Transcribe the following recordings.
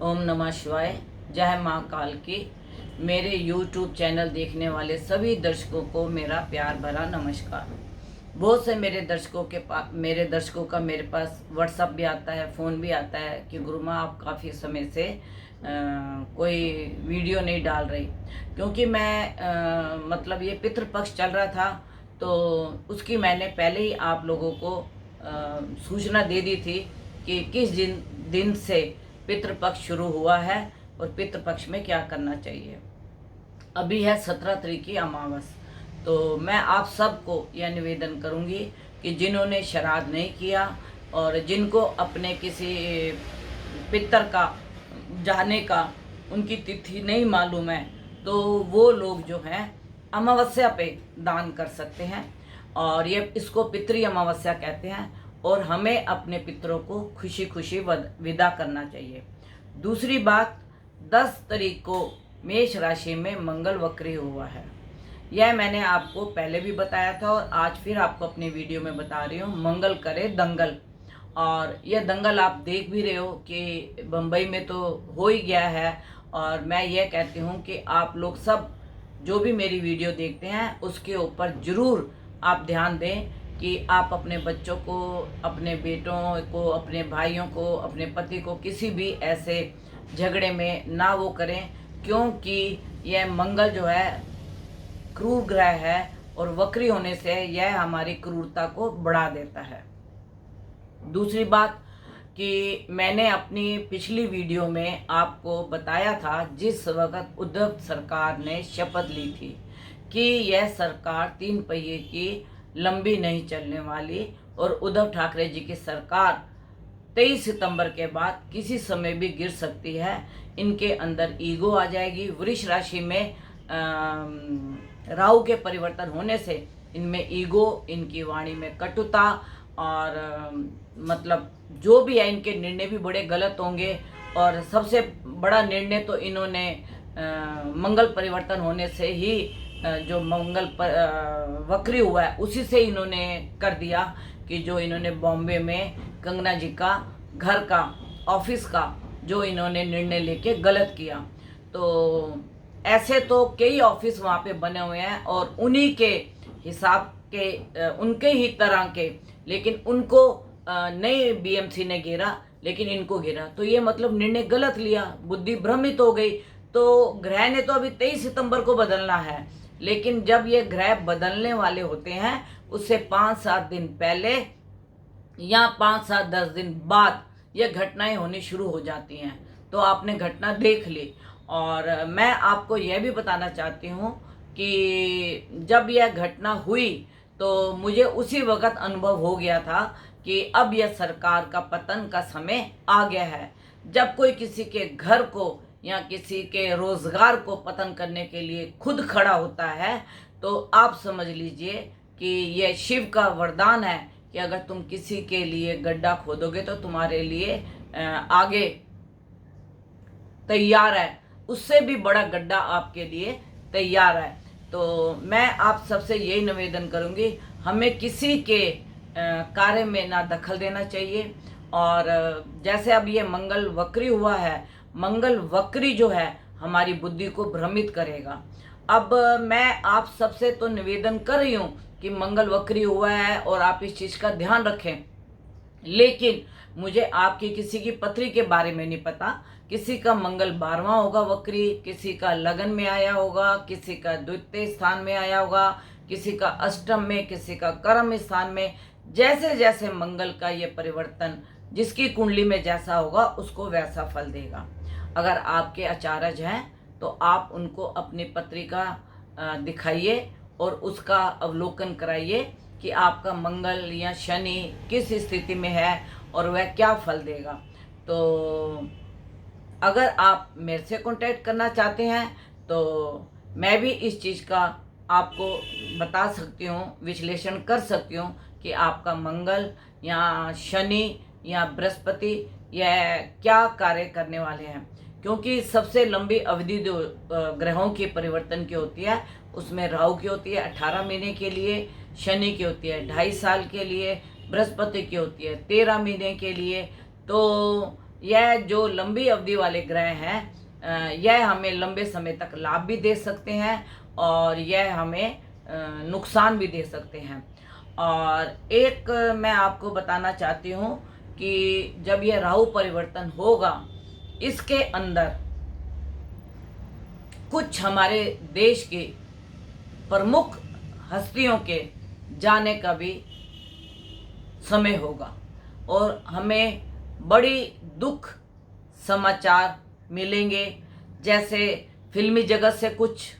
ओम नमः शिवाय। जय माँ काल की। मेरे YouTube चैनल देखने वाले सभी दर्शकों को मेरा प्यार भरा नमस्कार। बहुत से मेरे दर्शकों का मेरे पास व्हाट्सअप भी आता है, फ़ोन भी आता है कि गुरु माँ आप काफ़ी समय से कोई वीडियो नहीं डाल रही, क्योंकि मैं मतलब ये पितृपक्ष चल रहा था तो उसकी मैंने पहले ही आप लोगों को सूचना दे दी थी कि किस दिन से पितृपक्ष शुरू हुआ है और पितृपक्ष में क्या करना चाहिए। अभी है 17 तारीख की अमावस। तो मैं आप सबको यह निवेदन करूंगी कि जिन्होंने श्राद्ध नहीं किया और जिनको अपने किसी पितर का जाने का उनकी तिथि नहीं मालूम है, तो वो लोग जो हैं अमावस्या पे दान कर सकते हैं। और ये इसको पितृ अमावस्या कहते हैं और हमें अपने पितरों को खुशी खुशी विदा करना चाहिए। दूसरी बात, 10 तारीख को मेष राशि में मंगल वक्री हुआ है। यह मैंने आपको पहले भी बताया था और आज फिर आपको अपनी वीडियो में बता रही हूँ। मंगल करे दंगल, और यह दंगल आप देख भी रहे हो कि बम्बई में तो हो ही गया है। और मैं ये कहती हूँ कि आप लोग सब जो भी मेरी वीडियो देखते हैं उसके ऊपर ज़रूर आप ध्यान दें कि आप अपने बच्चों को, अपने बेटों को, अपने भाइयों को, अपने पति को किसी भी ऐसे झगड़े में ना वो करें, क्योंकि यह मंगल जो है क्रूर ग्रह है और वक्री होने से यह हमारी क्रूरता को बढ़ा देता है। दूसरी बात कि मैंने अपनी पिछली वीडियो में आपको बताया था, जिस वक्त उद्धव सरकार ने शपथ ली थी कि यह सरकार 3 पहिए की लंबी नहीं चलने वाली और उद्धव ठाकरे जी की सरकार 23 सितंबर के बाद किसी समय भी गिर सकती है। इनके अंदर ईगो आ जाएगी। वृष राशि में राहु के परिवर्तन होने से इनमें ईगो, इनकी वाणी में कटुता और मतलब जो भी है, इनके निर्णय भी बड़े गलत होंगे। और सबसे बड़ा निर्णय तो इन्होंने मंगल परिवर्तन होने से ही जो मंगल वक्री हुआ है उसी से इन्होंने कर दिया कि जो इन्होंने बॉम्बे में कंगना जी का घर का, ऑफिस का जो इन्होंने निर्णय लेके गलत किया। तो ऐसे तो कई ऑफिस वहाँ पे बने हुए हैं और उन्हीं के हिसाब के, उनके ही तरह के, लेकिन उनको नहीं बीएमसी ने घेरा लेकिन इनको घेरा। तो ये मतलब निर्णय गलत लिया, बुद्धि भ्रमित हो गई। तो ग्रह ने तो अभी 23 सितंबर को बदलना है, लेकिन जब ये ग्रह बदलने वाले होते हैं उससे 5-7 दिन पहले या 5-7-10 दिन बाद ये घटनाएं होनी शुरू हो जाती हैं। तो आपने घटना देख ली। और मैं आपको यह भी बताना चाहती हूँ कि जब यह घटना हुई तो मुझे उसी वक्त अनुभव हो गया था कि अब यह सरकार का पतन का समय आ गया है। जब कोई किसी के घर को या किसी के रोजगार को पतन करने के लिए खुद खड़ा होता है तो आप समझ लीजिए कि यह शिव का वरदान है कि अगर तुम किसी के लिए गड्ढा खोदोगे तो तुम्हारे लिए आगे तैयार है, उससे भी बड़ा गड्ढा आपके लिए तैयार है। तो मैं आप सबसे यही निवेदन करूंगी, हमें किसी के कार्य में ना दखल देना चाहिए। और जैसे अब ये मंगल वक्री हुआ है, मंगल वक्री जो है हमारी बुद्धि को भ्रमित करेगा। अब मैं आप सबसे तो निवेदन कर रही हूँ कि मंगल वक्री हुआ है और आप इस चीज़ का ध्यान रखें, लेकिन मुझे आपकी किसी की पत्री के बारे में नहीं पता। किसी का मंगल 12वां होगा वक्री, किसी का लगन में आया होगा, किसी का द्वितीय स्थान में आया होगा, किसी का अष्टम में, किसी का कर्म स्थान में। जैसे जैसे मंगल का ये परिवर्तन जिसकी कुंडली में जैसा होगा उसको वैसा फल देगा। अगर आपके आचार्य हैं तो आप उनको अपनी पत्रिका दिखाइए और उसका अवलोकन कराइए कि आपका मंगल या शनि किस स्थिति में है और वह क्या फल देगा। तो अगर आप मेरे से कांटेक्ट करना चाहते हैं तो मैं भी इस चीज़ का आपको बता सकती हूँ, विश्लेषण कर सकती हूँ कि आपका मंगल या शनि या बृहस्पति यह क्या कार्य करने वाले हैं। क्योंकि सबसे लंबी अवधि जो ग्रहों की परिवर्तन की होती है उसमें राहु की होती है 18 महीने के लिए, शनि की होती है 2.5 साल के लिए, बृहस्पति की होती है 13 महीने के लिए। तो यह जो लंबी अवधि वाले ग्रह हैं यह हमें लंबे समय तक लाभ भी दे सकते हैं और यह हमें नुकसान भी दे सकते हैं। और एक मैं आपको बताना चाहती हूँ कि जब यह राहु परिवर्तन होगा, इसके अंदर कुछ हमारे देश के प्रमुख हस्तियों के जाने का भी समय होगा और हमें बड़ी दुख समाचार मिलेंगे। जैसे फिल्मी जगत से कुछ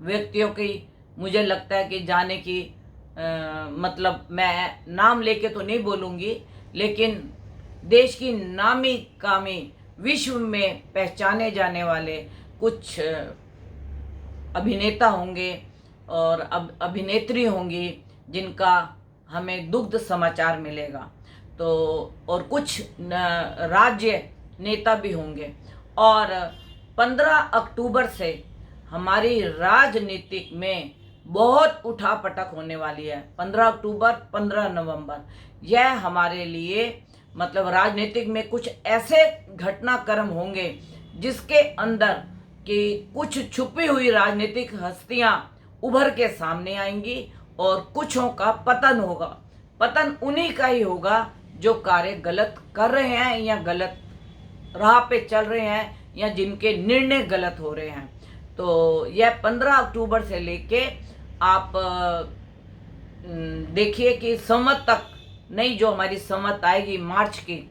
व्यक्तियों की मुझे लगता है कि जाने की मतलब मैं नाम लेके तो नहीं बोलूँगी, लेकिन देश की नामी कामी विश्व में पहचाने जाने वाले कुछ अभिनेता होंगे और अभिनेत्री होंगी जिनका हमें दुग्ध समाचार मिलेगा। तो और कुछ राज्य नेता भी होंगे। और 15 अक्टूबर से हमारी राजनीतिक में बहुत उठापटक होने वाली है। 15 अक्टूबर 15 नवंबर यह हमारे लिए मतलब राजनीतिक में कुछ ऐसे घटनाक्रम होंगे जिसके अंदर कि कुछ छुपी हुई राजनीतिक हस्तियां उभर के सामने आएंगी और कुछों का पतन होगा। पतन उन्हीं का ही होगा जो कार्य गलत कर रहे हैं या गलत राह पे चल रहे हैं या जिनके निर्णय गलत हो रहे हैं। तो यह 15 अक्टूबर से लेके आप देखिए कि संवत तक नहीं, जो हमारी संवत आएगी मार्च की,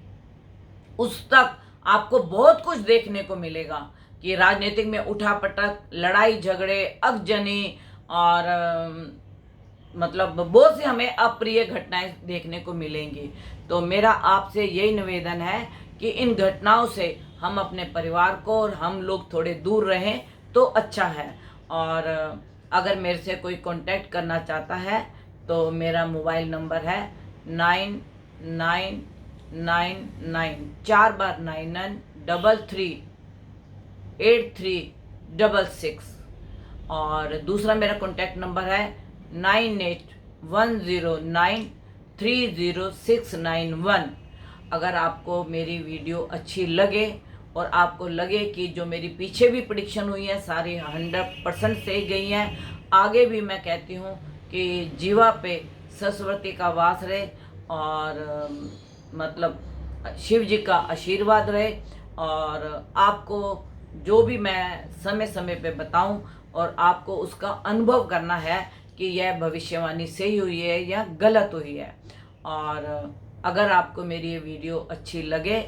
उस तक आपको बहुत कुछ देखने को मिलेगा कि राजनीतिक में उठापटक, लड़ाई झगड़े, अगजनी और मतलब बहुत सी हमें अप्रिय घटनाएं देखने को मिलेंगी। तो मेरा आपसे यही निवेदन है कि इन घटनाओं से हम अपने परिवार को और हम लोग थोड़े दूर रहें तो अच्छा है। और अगर मेरे से कोई कांटेक्ट करना चाहता है तो मेरा मोबाइल नंबर है 9999338366 और दूसरा मेरा कांटेक्ट नंबर है 9810930691। अगर आपको मेरी वीडियो अच्छी लगे और आपको लगे कि जो मेरी पीछे भी प्रेडिक्शन हुई है सारी 100% सही गई हैं, आगे भी मैं कहती हूँ कि जीवा पे सरस्वती का वास रहे और मतलब शिव जी का आशीर्वाद रहे और आपको जो भी मैं समय समय पे बताऊं और आपको उसका अनुभव करना है कि यह भविष्यवाणी सही हुई है या गलत हुई है। और अगर आपको मेरी ये वीडियो अच्छी लगे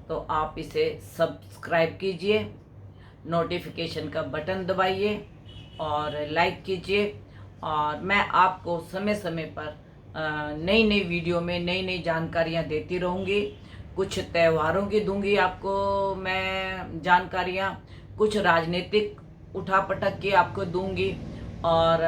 तो आप इसे सब्सक्राइब कीजिए, नोटिफिकेशन का बटन दबाइए और लाइक कीजिए। और मैं आपको समय समय पर नई नई वीडियो में नई नई जानकारियाँ देती रहूँगी। कुछ त्योहारों की दूंगी आपको मैं जानकारियाँ, कुछ राजनीतिक उठापटक की आपको दूंगी और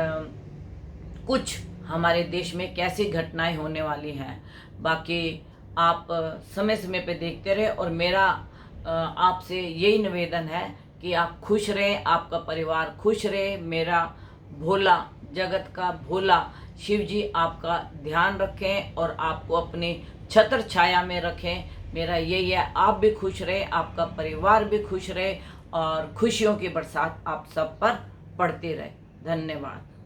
कुछ हमारे देश में कैसी घटनाएं होने वाली हैं। बाकी आप समय समय पे देखते रहे और मेरा आपसे यही निवेदन है कि आप खुश रहें, आपका परिवार खुश रहे। मेरा भोला, जगत का भोला शिव जी आपका ध्यान रखें और आपको अपनी छत्र छाया में रखें। मेरा यही है, आप भी खुश रहे, आपका परिवार भी खुश रहे और खुशियों की बरसात आप सब पर पड़ती रहे। धन्यवाद।